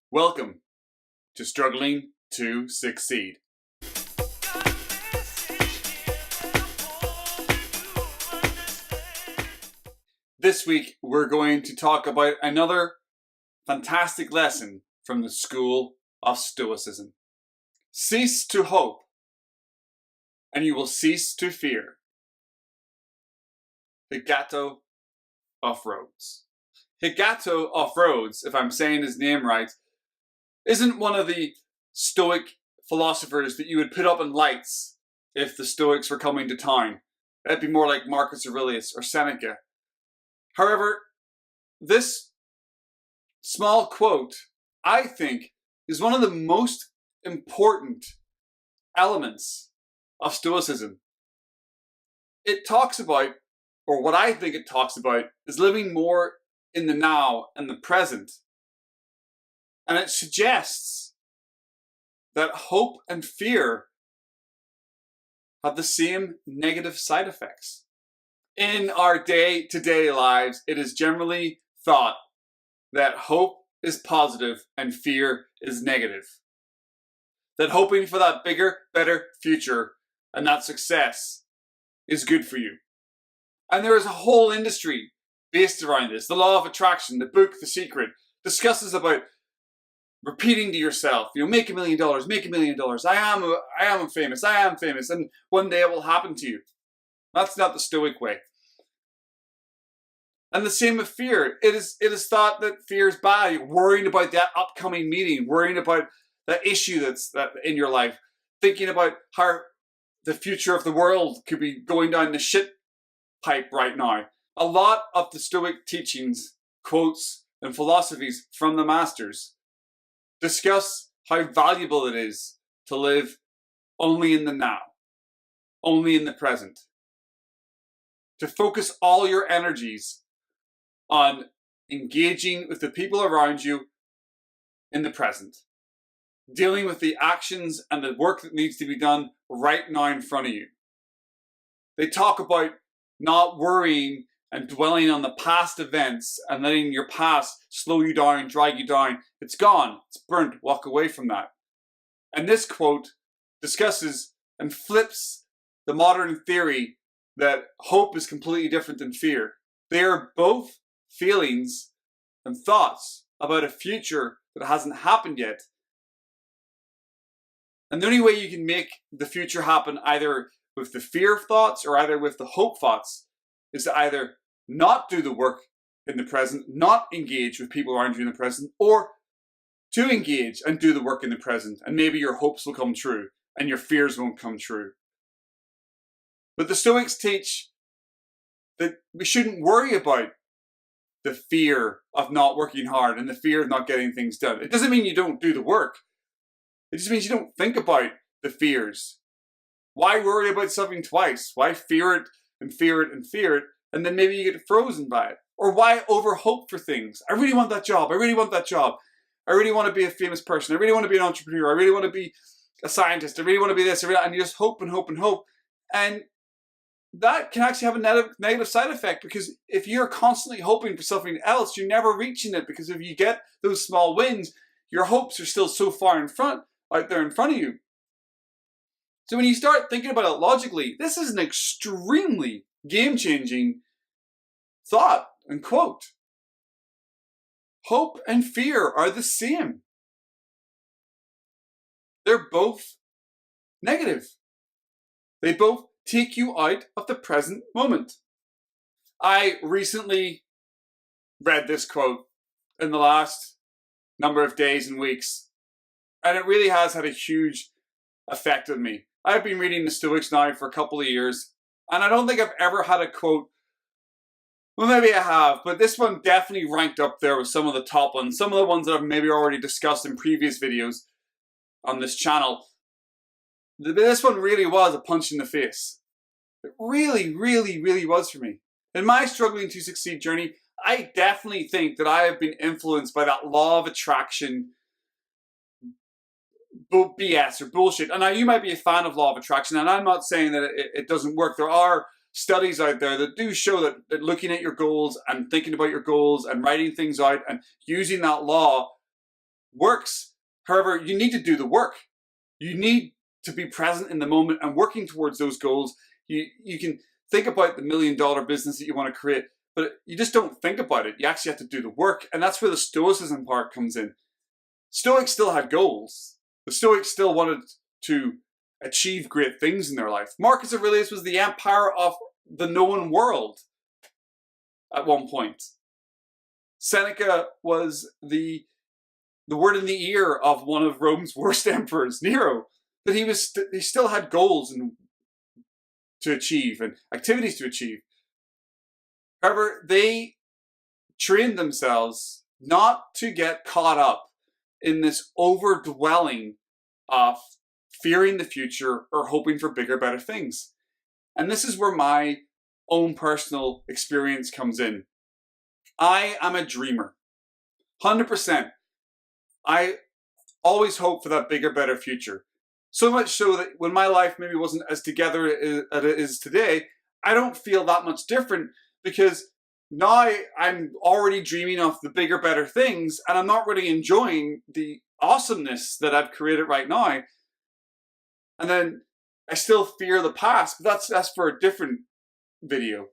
Welcome to Struggling to Succeed. This week we're going to talk about another fantastic lesson from the school of Stoicism. Cease to hope, and you will cease to fear. Higato of Rhodes. Higato of Rhodes, if I'm saying his name right, isn't one of the Stoic philosophers that you would put up in lights if the Stoics were coming to town. That'd be more like Marcus Aurelius or Seneca. However, this small quote, I think, is one of the most important elements of Stoicism. It talks about, or what I think it talks about, is living more in the now and the present. And it suggests that hope and fear have the same negative side effects. In our day-to-day lives, it is generally thought that hope is positive and fear is negative. That hoping for that bigger, better future and that success is good for you. And there is a whole industry based around this. The law of attraction, the book The Secret, discusses about repeating to yourself, make $1 million, make $1 million. I am famous, and one day it will happen to you. That's not the Stoic way. And the same with fear. It is thought that fear is bad. You're worrying about that upcoming meeting, worrying about that issue that's in your life, thinking about how the future of the world could be going down the shit pipe right now. A lot of the Stoic teachings, quotes, and philosophies from the masters discuss how valuable it is to live only in the now, only in the present. To focus all your energies on engaging with the people around you in the present. Dealing with the actions and the work that needs to be done right now in front of you. They talk about not worrying and dwelling on the past events and letting your past slow you down, drag you down. It's gone. It's burnt. Walk away from that. And this quote discusses and flips the modern theory that hope is completely different than fear. They are both feelings and thoughts about a future that hasn't happened yet. And the only way you can make the future happen either with the fear thoughts or either with the hope thoughts is to either not do the work in the present, not engage with people around you in the present, or to engage and do the work in the present. And maybe your hopes will come true and your fears won't come true. But the Stoics teach that we shouldn't worry about the fear of not working hard and the fear of not getting things done. It doesn't mean you don't do the work. It just means you don't think about the fears. Why worry about something twice? Why fear it and fear it and fear it, and then maybe you get frozen by it? Or why overhope for things? I really want that job. I really want that job. I really want to be a famous person. I really want to be an entrepreneur. I really want to be a scientist. I really want to be this. And you just hope and hope and hope. And that can actually have a negative side effect, because if you're constantly hoping for something else, you're never reaching it, because if you get those small wins, your hopes are still so far out there in front of you. So when you start thinking about it logically, this is an extremely game-changing thought and quote. Hope and fear are the same. They're both negative. They both take you out of the present moment. I recently read this quote in the last number of days and weeks, and it really has had a huge effect on me. I've been reading the Stoics now for a couple of years, and I don't think I've ever had a quote. Well, maybe I have, but this one definitely ranked up there with some of the top ones, some of the ones that I've maybe already discussed in previous videos on this channel. This one really was a punch in the face. It really, really, really was for me. In my struggling to succeed journey, I definitely think that I have been influenced by that law of attraction BS or bullshit. And now you might be a fan of law of attraction, and I'm not saying that it doesn't work. There are studies out there that do show that looking at your goals and thinking about your goals and writing things out and using that law works. However, you need to do the work. You need to be present in the moment and working towards those goals. You can think about the $1 million business that you want to create, but you just don't think about it. You actually have to do the work. And that's where the Stoicism part comes in. Stoics still had goals. The Stoics still wanted to achieve great things in their life. Marcus Aurelius was the empire of the known world at one point. Seneca was the word in the ear of one of Rome's worst emperors, Nero. But he still had goals to achieve and activities to achieve. However, they trained themselves not to get caught up in this overdwelling of fearing the future or hoping for bigger, better things. And this is where my own personal experience comes in. I am a dreamer. 100%. I always hope for that bigger, better future. So much so that when my life maybe wasn't as together as it is today, I don't feel that much different, because now I'm already dreaming of the bigger, better things, and I'm not really enjoying the awesomeness that I've created right now. And then I still fear the past, but that's for a different video.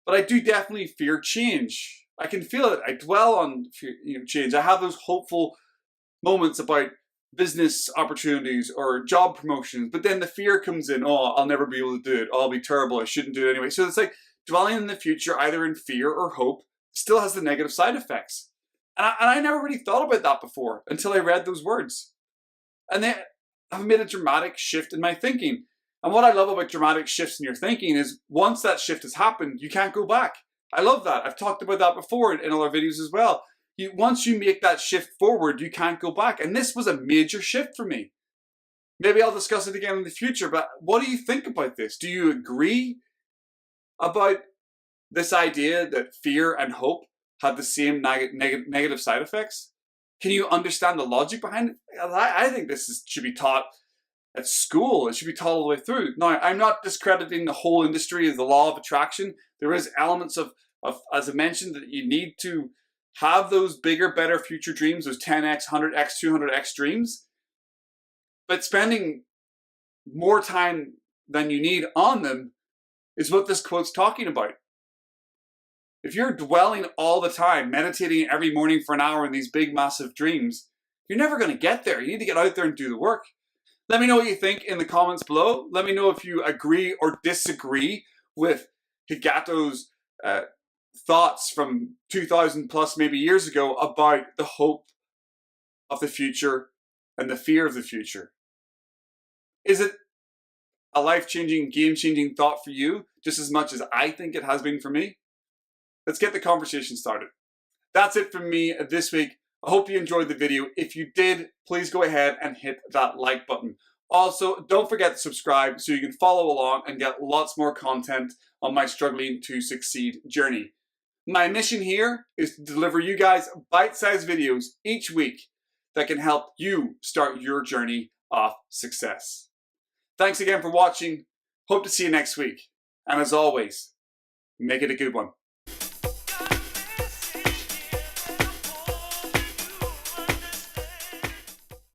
But I do definitely fear change. I can feel it. I dwell on change. I have those hopeful moments about business opportunities or job promotions, but then the fear comes in. Oh, I'll never be able to do it. Oh, I'll be terrible. I shouldn't do it anyway. So it's like dwelling in the future, either in fear or hope, still has the negative side effects. And I never really thought about that before until I read those words. And then I've made a dramatic shift in my thinking. And what I love about dramatic shifts in your thinking is once that shift has happened, you can't go back. I love that. I've talked about that before in other videos as well. Once you make that shift forward, you can't go back. And this was a major shift for me. Maybe I'll discuss it again in the future, but what do you think about this? Do you agree about this idea that fear and hope have the same negative side effects? Can you understand the logic behind it? I think this should be taught at school. It should be taught all the way through. Now, I'm not discrediting the whole industry of the law of attraction. There is elements of as I mentioned, that you need to have those bigger, better future dreams, those 10x, 100x, 200x dreams. But spending more time than you need on them is what this quote's talking about. If you're dwelling all the time, meditating every morning for an hour in these big, massive dreams, you're never going to get there. You need to get out there and do the work. Let me know what you think in the comments below. Let me know if you agree or disagree with Higato's thoughts from 2,000 plus maybe years ago about the hope of the future and the fear of the future. Is it a life-changing, game-changing thought for you, just as much as I think it has been for me? Let's get the conversation started. That's it from me this week. I hope you enjoyed the video. If you did, please go ahead and hit that like button. Also, don't forget to subscribe so you can follow along and get lots more content on my struggling to succeed journey. My mission here is to deliver you guys bite-sized videos each week that can help you start your journey of success. Thanks again for watching. Hope to see you next week. And as always, make it a good one.